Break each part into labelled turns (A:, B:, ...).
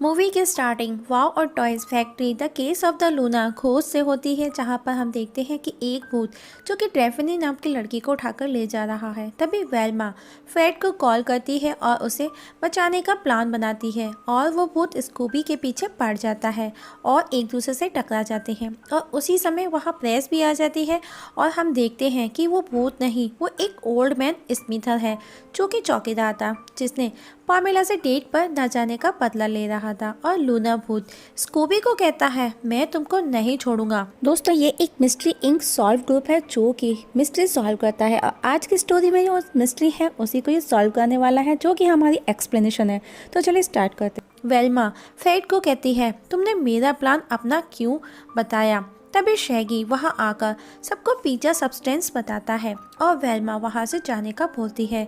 A: Movie की starting वाव और toys factory the case of the Luna खोज से होती है, जहां पर हम देखते हैं कि एक भूत जो कि डेफनी नाम की लड़की को उठाकर ले जा रहा है। तभी वेल्मा फ्रेड को कॉल करती है और उसे बचाने का प्लान बनाती है और वो भूत स्कूबी के पीछे पड़ जाता है और एक दूसरे से टकरा जाते हैं। और उसी समय वहाँ प्रेस भी आ जाती है और हम देखते हैं कि वो भूत नहीं, वो एक ओल्ड मैन स्मिथर है जो कि चौकीदार था, जिसने पामेला से डेट पर न जाने का बदला ले रहा था। और लूना भूत स्कूबी को कहता है, मैं तुमको नहीं छोड़ूंगा। दोस्तों, ये एक मिस्ट्री इंक सॉल्व ग्रुप है जो कि मिस्ट्री सॉल्व करता है और आज की स्टोरी में जो मिस्ट्री है उसी को ये सॉल्व करने वाला है, जो कि हमारी एक्सप्लेनेशन है। तो चलिए स्टार्ट करते हैं। वेल्मा फ्रेड को कहती है, तुमने मेरा प्लान अपना क्यों बताया। तभी शैगी वहां आकर सबको पिज्जा सब्सटेंस बताता है और वेल्मा वहां से जाने का बोलती है,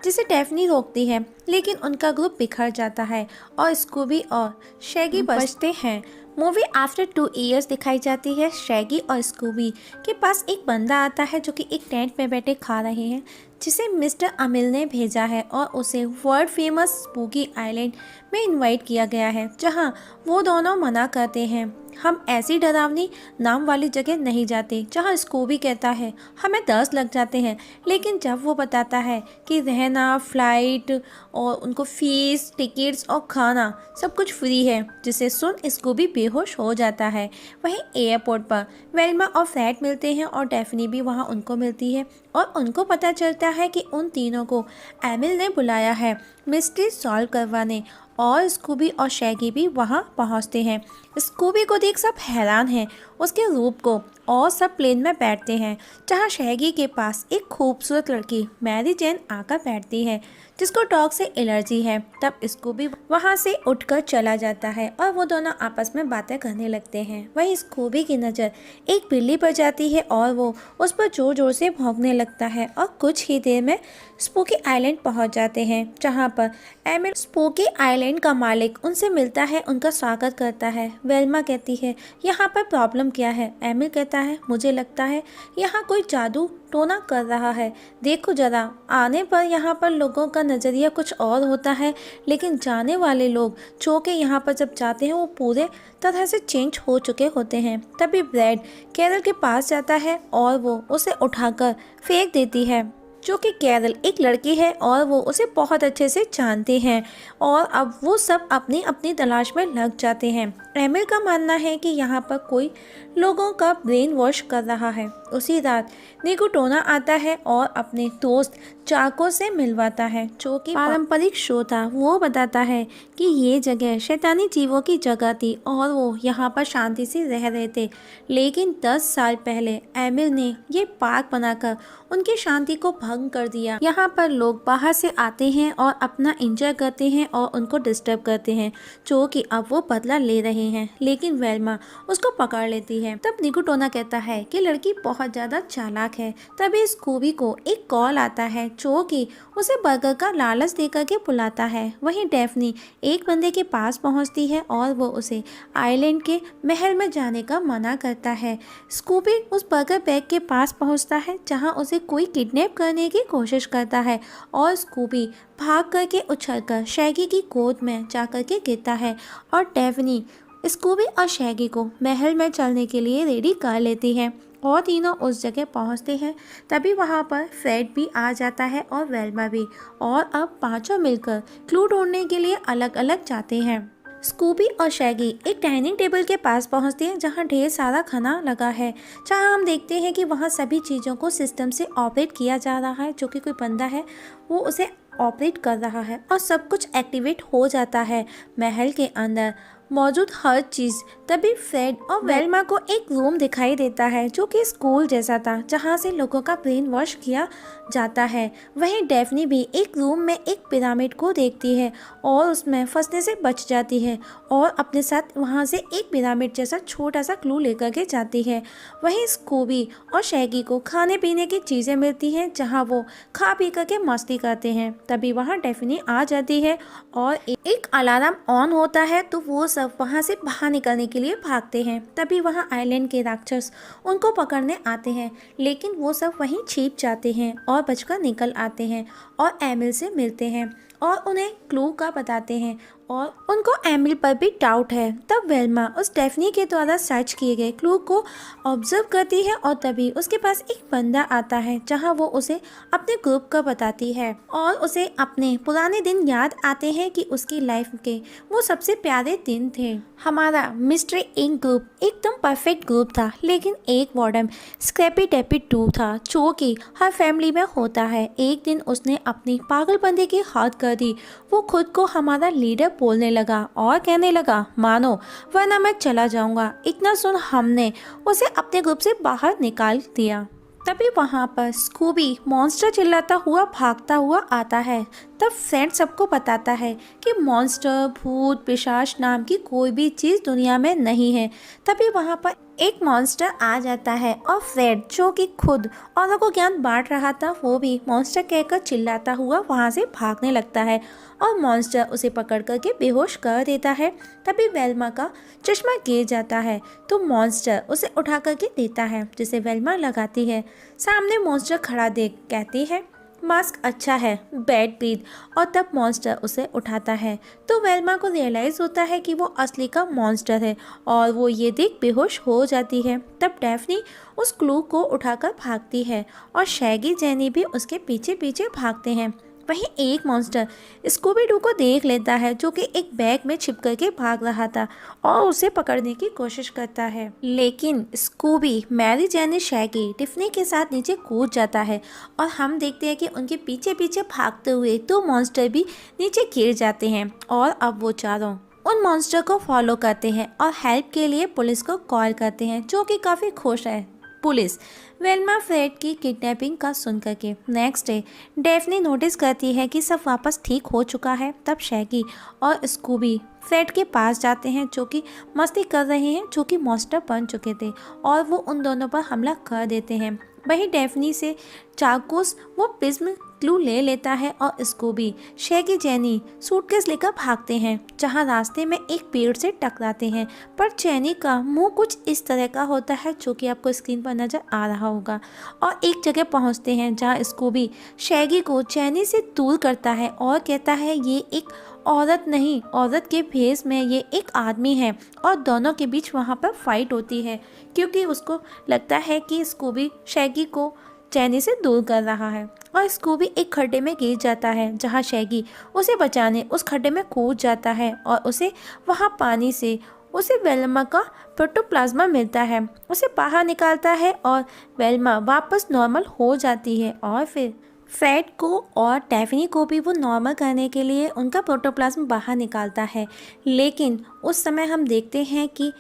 A: जिसे डेफनी रोकती है, लेकिन उनका ग्रुप बिखर जाता है और स्कूबी और शैगी बचते हैं। मूवी आफ्टर 2 इयर्स दिखाई जाती है। शैगी और स्कूबी के पास एक बंदा आता है जो कि एक टेंट में बैठे खा रहे हैं, जिसे मिस्टर अमिल ने भेजा है और उसे वर्ल्ड फेमस स्पूकी आइलैंड में इनवाइट किया गया है, जहां वो दोनों मना करते हैं, हम ऐसी डरावनी नाम वाली जगह नहीं जाते। जहां स्कूबी कहता है हमें 10 लग जाते हैं, लेकिन जब वो बताता है कि रहना, फ्लाइट और उनको फीस, टिकट्स और खाना सब कुछ फ्री है, जिसे सुन स्कूबी बेहोश हो जाता है। वहीं एयरपोर्ट पर वेल्मा और फ्रेड मिलते हैं और डेफनी भी वहां उनको मिलती है और उनको पता चलता है कि उन तीनों को एमिल ने बुलाया है मिस्ट्री सॉल्व करवाने। और स्कूबी और शैगी भी वहां पहुंचते हैं। स्कूबी को देख सब हैरान हैं उसके रूप को और सब प्लेन में बैठते हैं, जहां शैगी के पास एक खूबसूरत लड़की मैरी जेन आकर बैठती है, जिसको डॉग से एलर्जी है। तब स्कूबी वहां से उठकर चला जाता है और वो दोनों आपस में बातें करने लगते हैं। वहीं स्कूबी की नज़र एक बिल्ली पर जाती है और वो उस पर जोर जोर से भौंकने लगता है और कुछ ही देर में स्पूकी आइलैंड पहुंच जाते हैं, जहां पर एमिल स्पूकी आइलैंड का मालिक उनसे मिलता है, उनका स्वागत करता है। वेल्मा कहती है, यहाँ पर प्रॉब्लम क्या है। एमिल कहता है, मुझे लगता है यहाँ कोई जादू टोना कर रहा है। देखो जरा, आने पर यहाँ पर लोगों का नज़रिया कुछ और होता है, लेकिन जाने वाले लोग जो कि यहाँ पर जब जाते हैं वो पूरे तरह से चेंज हो चुके होते हैं। तभी ब्रैड कैरल के पास जाता है और वो उसे उठाकर फेंक देती है, जो कि कैरल एक लड़की है और वो उसे बहुत अच्छे से जानते हैं और अब वो सब अपनी अपनी तलाश में लग जाते हैं। एमिल का मानना है कि यहाँ पर कोई लोगों का ब्रेन वॉश कर रहा है। उसी रात निकोटोना आता है और अपने दोस्त चाको से मिलवाता है, जो कि पारंपरिक शो था। वो बताता है कि ये जगह शैतानी जीवों की जगह थी और वो यहाँ पर शांति से रह रहे थे, लेकिन 10 साल पहले एमिल ने ये पार्क बनाकर उनकी शांति को भंग कर दिया। यहाँ पर लोग बाहर से आते हैं और अपना एंजॉय करते हैं और उनको डिस्टर्ब करते हैं, जो कि अब वो बदला ले रहे हैं। लेकिन वेल्मा उसको पकड़ लेती है। तब निकोटोना कहता है कि लड़की बहुत ज्यादा चालाक है। तभी स्कूबी को एक कॉल आता है, जो कि उसे बर्गर का लालच देकर के बुलाता है। वहीं डेफनी एक बंदे के पास पहुंचती है और वो उसे आइलैंड के महल में जाने का मना करता है। स्कूबी उस बर्गर बैग के पास पहुंचता है, जहां उसे कोई किडनैप करने की कोशिश करता है और स्कूबी भाग करके उछलकर शैगी की गोद में जाकर के गिरता है और डेफनी स्कूबी और शैगी को महल में चलने के लिए रेडी कर लेती है और तीनों उस जगह पहुंचते हैं। तभी वहां पर फ्रेड भी आ जाता है और वेल्मा भी, और अब पांचों मिलकर क्लू ढूंढने के लिए अलग अलग जाते हैं। स्कूबी और शैगी एक डाइनिंग टेबल के पास पहुंचते हैं, जहां ढेर सारा खाना लगा है, जहां हम देखते हैं कि वहां सभी चीज़ों को सिस्टम से ऑपरेट किया जा रहा है, जो कि कोई बंदा है वो उसे ऑपरेट कर रहा है और सब कुछ एक्टिवेट हो जाता है महल के अंदर मौजूद हर चीज़। तभी फ्रेड और वेल्मा को एक रूम दिखाई देता है, जो कि स्कूल जैसा था, जहां से लोगों का ब्रेन वॉश किया जाता है। वहीं डेफनी भी एक रूम में एक पिरामिड को देखती है और उसमें फंसने से बच जाती है और अपने साथ वहां से एक पिरामिड जैसा छोटा सा क्लू लेकर के जाती है। वहीं स्कूबी और शैगी को खाने पीने की चीज़ें मिलती हैं, जहां वो खा पी करके मस्ती करते हैं। तभी वहां डेफनी आ जाती है और एक अलार्म ऑन होता है, तो वो सब वहां से बाहर निकलने के लिए भागते हैं। तभी वहां आइलैंड के राक्षस उनको पकड़ने आते हैं, लेकिन वो सब वहीं छिप जाते हैं और बचकर निकल आते हैं और एमिल से मिलते हैं और उन्हें क्लू का बताते हैं और उनको एमिल पर भी डाउट है। तब वेल्मा उस डेफनी के द्वारा सर्च किए गए क्लू को ऑब्जर्व करती है और तभी उसके पास एक बंदा आता है जहां वो उसे अपने ग्रुप का बताती है और उसे अपने पुराने दिन याद आते हैं कि उसकी लाइफ के वो सबसे प्यारे दिन थे। हमारा मिस्ट्री इंक ग्रुप एकदम परफेक्ट ग्रुप था, लेकिन एक वार्डन स्क्रैपी डेपी 2 था जो कि हर फैमिली में होता है। एक दिन उसने अपनी पागलपंती की हद कर दी। वो खुद को हमारा लीडर बोलने लगा और कहने लगा मानो वरना मैं चला जाऊंगा। इतना सुन हमने उसे अपने ग्रुप से बाहर निकाल दिया। तभी वहाँ पर स्कूबी मॉन्स्टर चिल्लाता हुआ भागता हुआ आता है। तब फ्रेड सबको बताता है कि मॉन्स्टर, भूत, पिशाच नाम की कोई भी चीज़ दुनिया में नहीं है। तभी वहाँ पर एक मॉन्स्टर आ जाता है और फ्रेड जो कि खुद औरों को ज्ञान बांट रहा था वो भी मॉन्स्टर कहकर चिल्लाता हुआ वहाँ से भागने लगता है और मॉन्स्टर उसे पकड़ करके बेहोश कर देता है। तभी वेल्मा का चश्मा गिर जाता है तो मॉन्स्टर उसे उठा करके देता है जिसे वेल्मा लगाती है। सामने मॉन्स्टर खड़ा देख कहती है मास्क अच्छा है, बैड ब्रीथ। और तब मॉन्स्टर उसे उठाता है तो वेल्मा को रियलाइज़ होता है कि वो असली का मॉन्स्टर है और वो ये देख बेहोश हो जाती है। तब डेफनी उस क्लू को उठाकर भागती है और शैगी जेनी भी उसके पीछे पीछे भागते हैं। वहीं एक मॉन्स्टर स्कूबी डू को देख लेता है जो कि एक बैग में छिप करके भाग रहा था और उसे पकड़ने की कोशिश करता है, लेकिन Scooby, Mary Jenny, Shaggy Tiffany के साथ नीचे कूद जाता है और हम देखते हैं कि उनके पीछे पीछे भागते हुए 2 मॉन्स्टर भी नीचे गिर जाते हैं और अब वो चारों उन मॉन्स्टर को फॉलो करते हैं और हेल्प के लिए पुलिस को कॉल करते हैं जो कि काफ़ी खुश है। पुलिस वेल्मा फ्रेड की किडनैपिंग का सुन करके नेक्स्ट डे डेफनी नोटिस करती है कि सब वापस ठीक हो चुका है। तब शैगी और स्कूबी फ्रेड के पास जाते हैं जो कि मस्ती कर रहे हैं, जो कि मॉन्स्टर बन चुके थे और वो उन दोनों पर हमला कर देते हैं। वहीं डेफनी से चाकूस वो प्रिज्म क्लू ले लेता है और स्कूबी, शैगी, जेनी सूटकेस लेकर भागते हैं जहां रास्ते में एक पेड़ से टकराते हैं। पर जेनी का मुंह कुछ इस तरह का होता है जो कि आपको स्क्रीन पर नज़र आ रहा होगा और एक जगह पहुंचते हैं जहां स्कूबी शैगी को जेनी से दूर करता है और कहता है ये एक औरत नहीं, औरत के भेस में ये एक आदमी है। और दोनों के बीच वहाँ पर फाइट होती है क्योंकि उसको लगता है कि स्कूबी शैगी को जेनी से दूर कर रहा है और स्कूबी एक खड्डे में गिर जाता है जहाँ शैगी उसे बचाने उस खड्डे में कूद जाता है और उसे वहाँ पानी से उसे वेल्मा का प्रोटोप्लाज्मा मिलता है, उसे बाहर निकालता है और वेल्मा वापस नॉर्मल हो जाती है। और फिर फ्रेड को और डेफनी को भी वो नॉर्मल करने के लिए उनका प्रोटोप्लाज्म बाहर निकालता है, लेकिन उस समय हम देखते हैं कि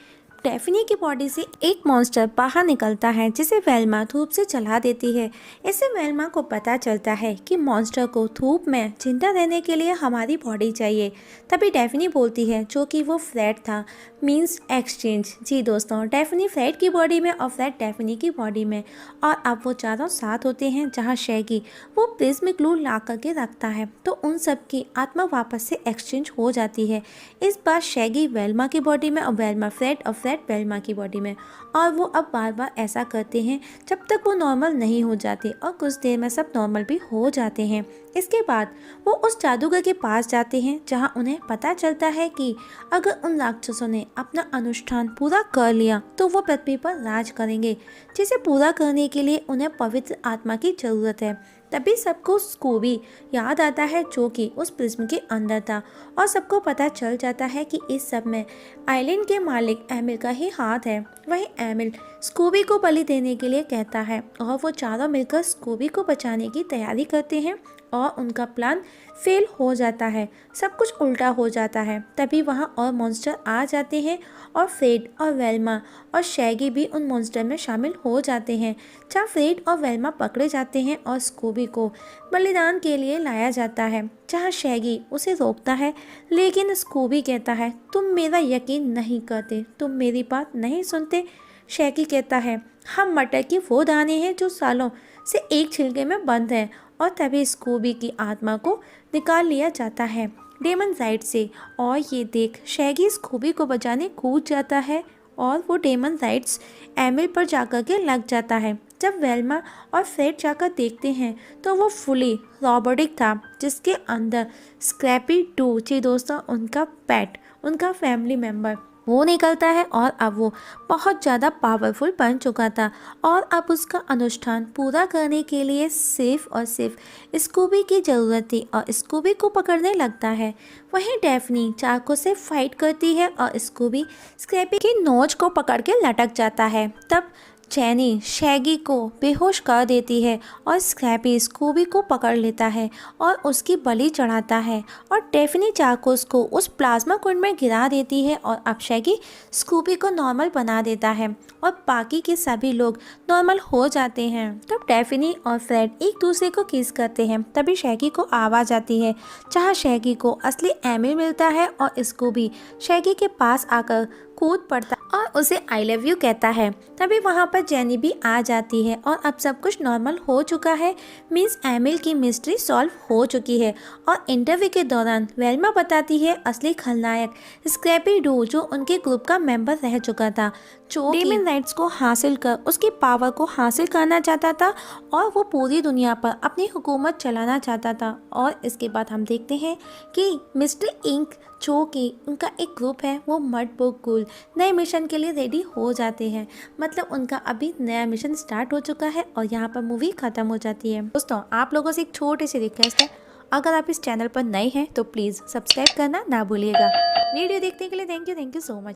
A: डेफनी की बॉडी से एक मॉन्स्टर बाहर निकलता है जिसे वेल्मा धूप से जला देती है। इससे वेल्मा को पता चलता है कि मॉन्स्टर को धूप में जिंदा रहने के लिए हमारी बॉडी चाहिए। तभी डेफनी बोलती है जो कि वो फ्रेड था, मींस एक्सचेंज। जी दोस्तों, डेफनी फ्रेड की बॉडी में और फ्रेड डेफनी की बॉडी में। और अब वो चारों साथ होते हैं जहाँ शैगी वो प्रिज्म ग्लू ला करके रखता है तो उन सब की आत्मा वापस से एक्सचेंज हो जाती है। इस बार शैगी वेल्मा की बॉडी में और वेल्मा फ्रेड और फ्रेड वेल्मा की बॉडी में। और वो अब बार बार ऐसा करते हैं जब तक वो नॉर्मल नहीं हो जाते और कुछ देर में सब नॉर्मल भी हो जाते हैं। इसके बाद वो उस जादूगर के पास जाते हैं जहां उन्हें पता चलता है कि अगर उन राक्षसों ने अपना अनुष्ठान पूरा कर लिया तो वो पृथ्वी पर राज करेंगे, जिसे पूरा करने के लिए उन्हें पवित्र आत्मा की जरूरत है। तभी सबको स्कूबी याद आता है जो कि उस प्रिज्म के अंदर था और सबको पता चल जाता है कि इस सब में आइलैंड के मालिक एमिल का ही हाथ है। वहीं एमिल स्कूबी को बलि देने के लिए कहता है और वो चारों मिलकर स्कूबी को बचाने की तैयारी करते हैं और उनका प्लान फेल हो जाता है, सब कुछ उल्टा हो जाता है। तभी वहाँ और मॉन्स्टर आ जाते हैं और फ्रेड और वेल्मा और शैगी भी उन मॉन्स्टर में शामिल हो जाते हैं, जहाँ फ्रेड और वेल्मा पकड़े जाते हैं और स्कूबी को बलिदान के लिए लाया जाता है, जहाँ शैगी उसे रोकता है। लेकिन स्कूबी कहता है तुम मेरा यकीन नहीं करते, तुम मेरी बात नहीं सुनते। शैगी कहता है हम मटर के वो दाने हैं जो सालों से एक छिलके में बंद है। और तभी स्कूबी की आत्मा को निकाल लिया जाता है डेमन राइड से और ये देख शैगी स्कूबी को बचाने कूद जाता है और वो डेमन राइट्स एमिल पर जाकर के लग जाता है। जब वेल्मा और फ्रेड जाकर देखते हैं तो वो फुली रोबोटिक था, जिसके अंदर स्क्रैपी डू थी दोस्तों, उनका पेट, उनका फैमिली मेम्बर वो निकलता है। और अब वो बहुत ज़्यादा पावरफुल बन चुका था और अब उसका अनुष्ठान पूरा करने के लिए सिर्फ और सिर्फ स्कूबी की ज़रूरत थी और स्कूबी को पकड़ने लगता है। वहीं डेफनी चाको से फाइट करती है और स्कूबी स्क्रैपी की नोच को पकड़ के लटक जाता है। तब जेनी शैगी को बेहोश कर देती है और स्क्रैपी स्कूबी को पकड़ लेता है और उसकी बलि चढ़ाता है और डेफनी चाकोस को उस प्लाज्मा कुंड में गिरा देती है और अब शैगी स्कूबी को नॉर्मल बना देता है और बाकी के सभी लोग नॉर्मल हो जाते हैं। तब डेफनी और फ्रेड एक दूसरे को किस करते हैं। तभी शैगी को आवाज़ आती है, जहाँ शैगी को असली एमिल मिलता है और स्कूबी शैगी के पास आकर कूद पड़ता और उसे आई लव यू कहता है। तभी वहाँ पर जेनी भी आ जाती है और अब सब कुछ नॉर्मल हो चुका है, मीन्स एमिल की मिस्ट्री सॉल्व हो चुकी है। और इंटरव्यू के दौरान वेल्मा बताती है असली खलनायक स्क्रैपी डू, जो उनके ग्रुप का मेंबर रह चुका था, जो डेमन राइट्स को हासिल कर उसकी पावर को हासिल करना चाहता था और वो पूरी दुनिया पर अपनी हुकूमत चलाना चाहता था। और इसके बाद हम देखते हैं कि मिस्टर इंक, जो कि उनका एक ग्रुप है, वो मड बुक गुल नए मिशन के लिए रेडी हो जाते हैं। मतलब उनका अभी नया मिशन स्टार्ट हो चुका है और यहाँ पर मूवी ख़त्म हो जाती है। दोस्तों, आप लोगों से एक छोटी सी रिक्वेस्ट है, अगर आप इस चैनल पर नए हैं तो प्लीज़ सब्सक्राइब करना ना भूलिएगा। वीडियो देखने के लिए थैंक यू सो मच।